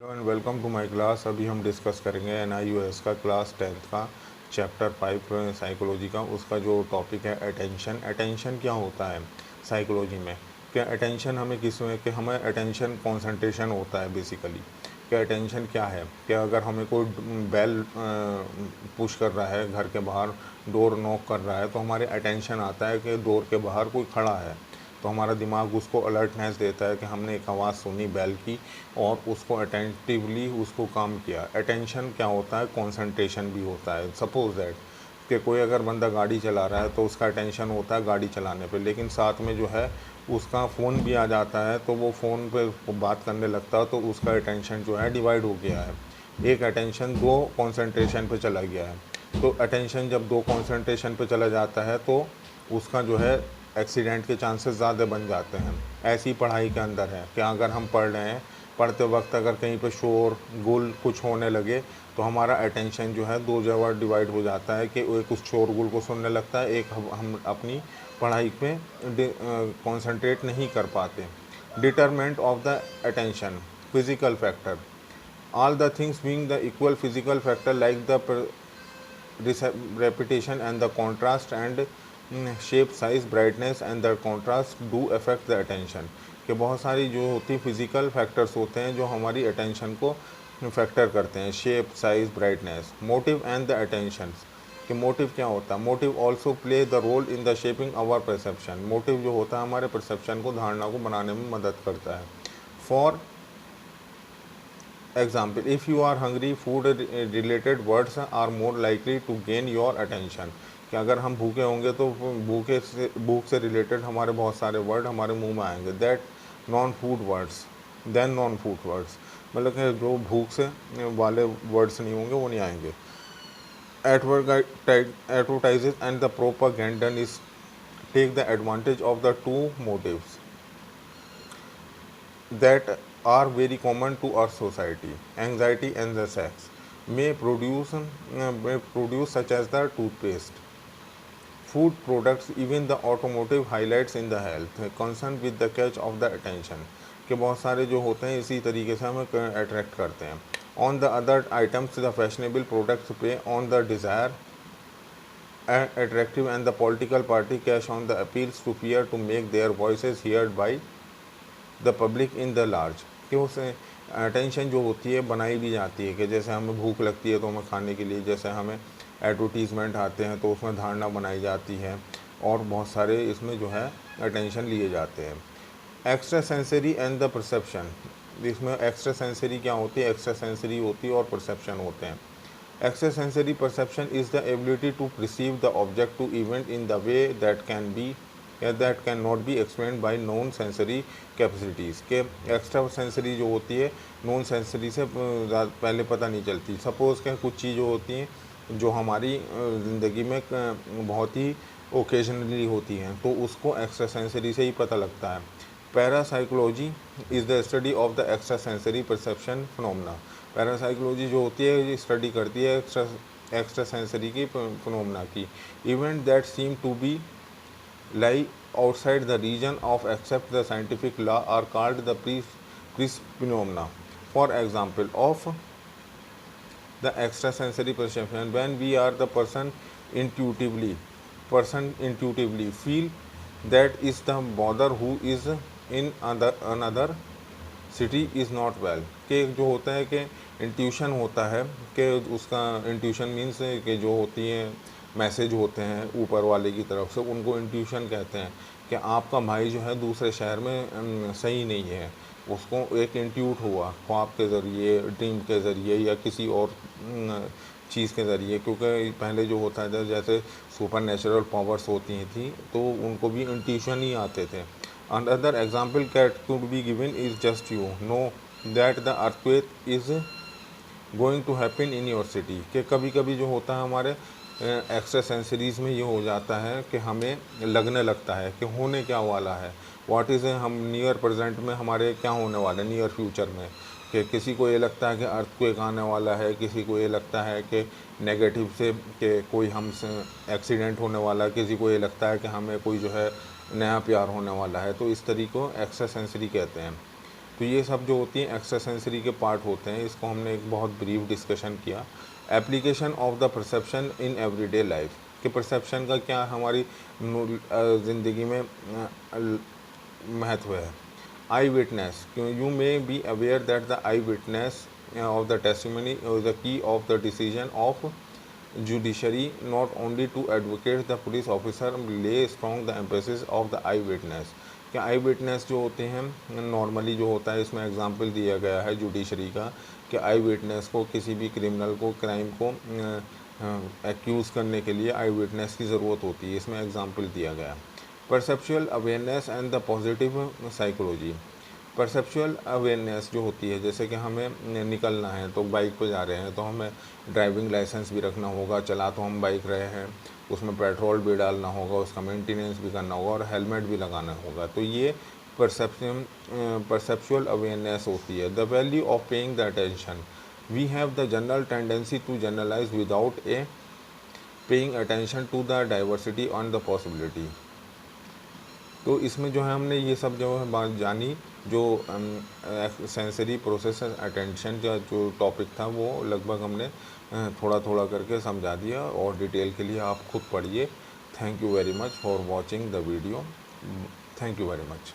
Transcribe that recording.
And welcome to my class. अभी हम discuss करेंगे NIOS का क्लास 10th का चैप्टर 5 साइकोलॉजी का। उसका जो टॉपिक है अटेंशन। अटेंशन क्या होता है साइकोलॉजी में? क्या अटेंशन हमें किस में कि हमें अटेंशन कंसंट्रेशन होता है बेसिकली। क्या अटेंशन क्या है? क्या अगर हमें कोई बेल पुश कर रहा है, घर के बाहर डोर नॉक कर रहा है, तो हमारे अटेंशन आता है कि डोर के बाहर कोई खड़ा है, तो हमारा दिमाग उसको अलर्टनेस देता है कि हमने एक आवाज़ सुनी बेल की और उसको अटेंटिवली उसको काम किया। अटेंशन क्या होता है? कंसंट्रेशन भी होता है। सपोज दैट कि कोई अगर बंदा गाड़ी चला रहा है तो उसका अटेंशन होता है गाड़ी चलाने पे, लेकिन साथ में जो है उसका फ़ोन भी आ जाता है, तो वो फ़ोन पे बात करने लगता है, तो उसका अटेंशन जो है डिवाइड हो गया है। एक अटेंशन दो कंसंट्रेशन पे चला गया है। तो अटेंशन जब दो कंसंट्रेशन पे चला जाता है तो उसका जो है एक्सीडेंट के चांसेस ज़्यादा बन जाते हैं। ऐसी पढ़ाई के अंदर है कि अगर हम पढ़ रहे हैं, पढ़ते वक्त अगर कहीं पे शोर गुल कुछ होने लगे तो हमारा अटेंशन जो है दो जगह डिवाइड हो जाता है कि एक उस शोर गुल को सुनने लगता है, एक हम अपनी पढ़ाई पे कंसंट्रेट नहीं कर पाते। Determinant of the attention physical factor. all the things being the equal physical factor like the repetition and the contrast and shape size brightness and the contrast do affect the attention। कि बहुत सारी जो होती physical factors होते हैं जो हमारी attention को फैक्टर करते हैं। Shape size brightness. Motive and the attention. कि मोटिव क्या होता है? Motive also play the role in the shaping our perception. Motive जो होता है हमारे परसेप्शन को, धारणा को बनाने में मदद करता है। For Example, if you are hungry, food related words are more likely to gain your attention। कि अगर हम भूखे होंगे तो भूख से रिलेटेड हमारे बहुत सारे वर्ड हमारे मुंह में आएंगे। That non food words then non food words, मतलब कि जो भूख से वाले वर्ड्स नहीं होंगे वो नहीं आएंगे। Advertises and the propaganda is take the advantage of the two motives that are very common to our society. Anxiety and the sex may produce such as the toothpaste, food products, even the automotive highlights in the health concern with the catch of the attention। के बहुत सारे जो होते हैं इसी तरीके से हमें अट्रैक्ट करते हैं। On the other items the fashionable products पे on the desire attractive and the political party cash on the appeals to fear to make their voices heard by the public in the large. कि उस attention जो होती है बनाई भी जाती है कि जैसे हमें भूख लगती है तो हमें खाने के लिए, जैसे हमें एडवर्टीज़मेंट आते हैं तो उसमें धारणा बनाई जाती है, और बहुत सारे इसमें जो है अटेंशन लिए जाते हैं। Extra sensory and the perception. इसमें एक्स्ट्रा सेंसरी क्या होती है? एक्स्ट्रा सेंसरी होती है और परसेप्शन होते हैं। Extra sensory perception is the ability to perceive the object to event in the way that can be या that can not be explain by non sensory capacities. के एक्स्ट्रा सेंसरी जो होती है नॉन सेंसरी से पहले पता नहीं चलती। सपोज़ क्या कुछ चीज़ें होती हैं जो हमारी ज़िंदगी में बहुत ही ओकेजनली होती हैं, तो उसको एक्स्ट्रा सेंसरी से ही पता लगता है। Parapsychology is the study of the extra sensory perception phenomena. Parapsychology जो होती है ये स्टडी करती है एक्स्ट्रा सेंसरी की फिनोमेना की। Event that seem to be lie outside the region of accept the scientific law are called the phenomena। For example of the extrasensory perception, when we are the person intuitively feel that is the bother who is in another city is not well. कि जो होता है कि intuition होता है कि उसका intuition means कि जो होती हैं मैसेज होते हैं ऊपर वाले की तरफ से, उनको इंट्यूशन कहते हैं कि आपका भाई जो है दूसरे शहर में सही नहीं है। उसको एक इंट्यूट हुआ ख्वाब के ज़रिए, ड्रीम के ज़रिए या किसी और चीज़ के ज़रिए, क्योंकि पहले जो होता था जैसे सुपर नेचुरल पावर्स होती थी तो उनको भी इंट्यूशन ही आते थे। Another example that could be given is just you know that the earthquake is going to happen in your city। कि कभी कभी जो होता है हमारे एक्स्ट्रा सेंसरीज में ये हो जाता है कि हमें लगने लगता है कि होने क्या वाला है। व्हाट इज़ हम नियर प्रेजेंट में हमारे क्या होने वाला है नियर फ्यूचर में। कि किसी को ये लगता है कि अर्थक्वेक आने वाला है, किसी को ये लगता है कि नेगेटिव से कि कोई हमसे एक्सीडेंट होने वाला है, किसी को ये लगता है कि हमें कोई जो है नया प्यार होने वाला है। तो इस तरीके को एक्स्ट्रा सेंसरी कहते हैं। तो ये सब जो होती हैं एक्स्ट्रा सेंसरी के पार्ट होते हैं, इसको हमने एक बहुत ब्रीफ डिस्कशन किया। Application of the perception in everyday life, कि परसेप्शन का क्या हमारी ज़िंदगी में महत्व है। Eye witness, you may be aware that the eye witness of the testimony is the key of the decision of judiciary, not only to advocate the police officer lay strong the emphasis of the eye witness। क्या आई witness जो होते हैं normally जो होता है, इसमें example दिया गया है जुडिशरी का कि आई विटनेस को किसी भी क्रिमिनल को क्राइम को एक्यूज़ करने के लिए आई विटनेस की ज़रूरत होती है, इसमें एग्जांपल दिया गया। Perceptual awareness and the positive psychology. Perceptual awareness जो होती है, जैसे कि हमें निकलना है तो बाइक पे जा रहे हैं तो हमें ड्राइविंग लाइसेंस भी रखना होगा, चला तो हम बाइक रहे हैं, उसमें पेट्रोल भी डालना होगा, उसका मेंटेनेंस भी करना होगा और हेलमेट भी लगाना होगा। तो ये परसेप्चुअल अवेयरनेस होती है। The value of paying the attention, we have the general tendency to generalise without a paying attention to the diversity and the possibility. तो इसमें जो है हमने ये सब जो है बात जानी, जो सेंसरी प्रोसेस अटेंशन का जो टॉपिक था वो लगभग हमने थोड़ा थोड़ा करके समझा दिया, और डिटेल के लिए आप खुद पढ़िए। Thank you very much for watching the video. Thank you very much.